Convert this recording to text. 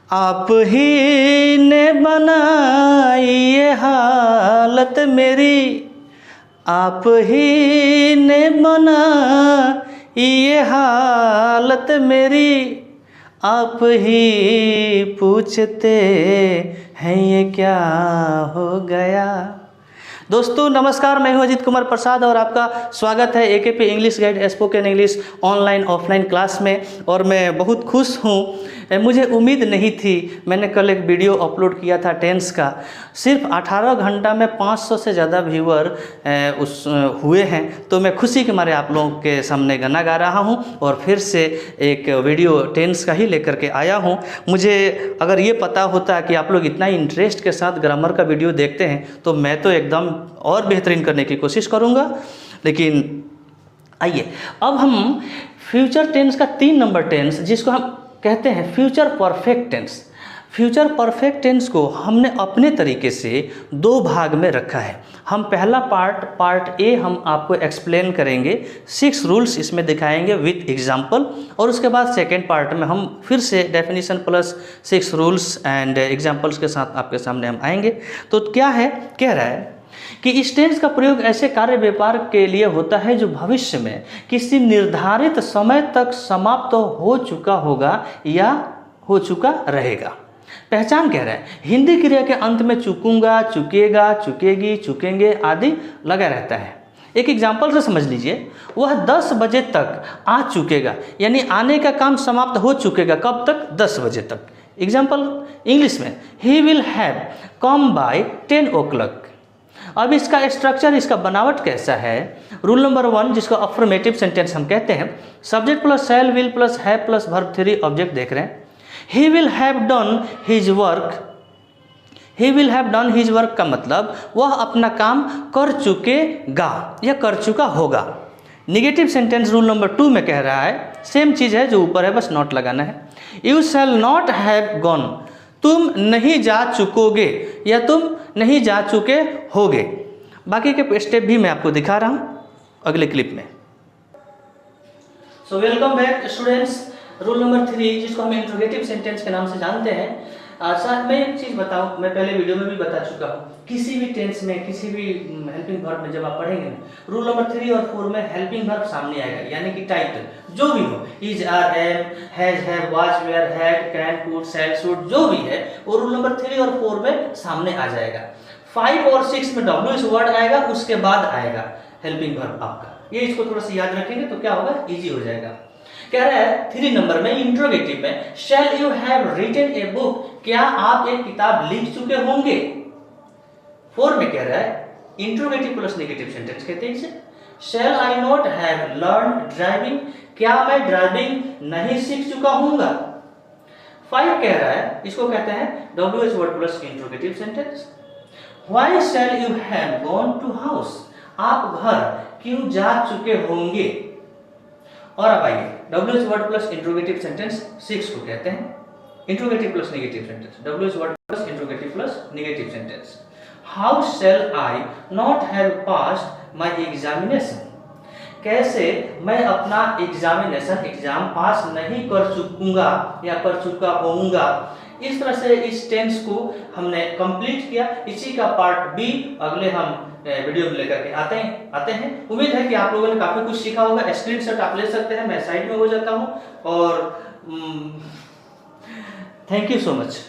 आप ही ने बनाई ये हालत मेरी, आप ही ने बनाई ये हालत मेरी, आप ही पूछते हैं ये क्या हो गया। दोस्तों नमस्कार, मैं हूं अजीत कुमार प्रसाद और आपका स्वागत है AKP English guide spoken English online offline class में। और मैं बहुत खुश हूं, मुझे उम्मीद नहीं थी। मैंने कल एक वीडियो अपलोड किया था टेंस का, सिर्फ 18 घंटा में 500 से ज़्यादा व्यूअर हुए हैं। तो मैं खुशी के मारे आप लोगों के सामने गाना गा रहा हूं और फिर से एक वीडियो टेंस का ही लेकर के आया हूं। मुझे अगर ये पता होता कि आप लोग इतना इंटरेस्ट के साथ ग्रामर का वीडियो देखते हैं तो मैं तो एकदम और बेहतरीन करने की कोशिश करूंगा। लेकिन आइए अब हम फ्यूचर टेंस का 3 नंबर टेंस, जिसको हम कहते हैं future perfect tense, future perfect tense को हमने अपने तरीके से 2 भाग में रखा है। हम पहला पार्ट ए हम आपको एक्सप्लेन करेंगे, 6 रूल्स इसमें दिखाएंगे विथ एग्जाम्पल, और उसके बाद सेकेंड पार्ट में हम फिर से definition plus 6 rules and examples के साथ आपके सामने हम आएंगे। तो क्या है, कह रहा है कि इस टेंस का प्रयोग ऐसे कार्य व्यापार के लिए होता है जो भविष्य में किसी निर्धारित समय तक समाप्त हो चुका होगा या हो चुका रहेगा। पहचान कह रहा है, हिंदी क्रिया के अंत में चुकूंगा, चुकेगा, चुकेगी, चुकेंगे आदि लगा रहता है। एक एग्जाम्पल से समझ लीजिए, वह 10 बजे तक आ चुकेगा, यानी आने का काम समाप्त हो चुकेगा। कब तक? 10 बजे तक। एग्जाम्पल इंग्लिश में, he will have come by 10 o'clock। अब इसका स्ट्रक्चर, इसका बनावट कैसा है? रूल नंबर 1, जिसको अफर्मेटिव सेंटेंस हम कहते हैं, subject plus shell will plus have plus verb 3 object देख रहे हैं। He will have done his work, he will have done his work का मतलब वह अपना काम कर चुकेगा या कर चुका होगा। निगेटिव सेंटेंस रूल नंबर 2 में कह रहा है, सेम चीज है जो ऊपर है, बस नॉट लगाना है। You shall not have gone, तुम नहीं जा चुकोगे या तुम नहीं जा चुके होगे। बाकी के स्टेप भी मैं आपको दिखा रहा हूं अगले क्लिप में। So welcome back students. Rule number 3, जिसको हम इंट्रोगेटिव सेंटेंस के नाम से जानते हैं। साथ में एक चीज बताऊं, मैं पहले वीडियो में भी बता चुका हूं, किसी भी टेंस में, किसी भी हेल्पिंग वर्ब में जब आप पढ़ेंगे ना, रूल नंबर 3 और 4 में हेल्पिंग वर्ब सामने आएगा, यानी कि टाइटल जो भी हो, is, are, am, has, have, was, were, had, can, could, shall, should, जो भी है वो रूल नंबर 3 और 4 में सामने आ जाएगा। 5 और 6 में डब्ल्यू इस वर्ड आएगा, उसके बाद आएगा हेल्पिंग वर्ब आपका। ये इसको थोड़ा सा याद रखेंगे तो क्या होगा, इजी हो जाएगा। कह रहा है 3 नंबर में इंट्रोगेटिव में, shall you have written a book, क्या आप एक किताब लिख चुके होंगे। 4 में कह रहा है इंट्रोगेटिव प्लस नेगेटिव सेंटेंस कहते हैं इसे, शैल I not have learn driving, क्या मैं ड्राइविंग नहीं सीख चुका हूंगा। 5 कह रहा है, इसको कहते हैं W H word plus interrogative sentence. Why shall you have gone to house, आप घर क्यों जा चुके होंगे। और अब आइए W H word plus interrogative sentence 6 को कहते हैं interrogative plus negative sentence, W H word plus interrogative plus negative sentence. How shall I not have passed my examination, कैसे मैं अपना एग्जाम पास नहीं कर चुकूंगा या कर चुका होऊंगा। इस तरह से इस टेंस को हमने कंप्लीट किया। इसी का पार्ट बी अगले हम वीडियो में लेकर के आते हैं। उम्मीद है कि आप लोगों ने काफी कुछ सीखा होगा। स्क्रीनशॉट आप ले सकते हैं, मैं साइड में हो जाता हूं। और थैंक यू सो मच।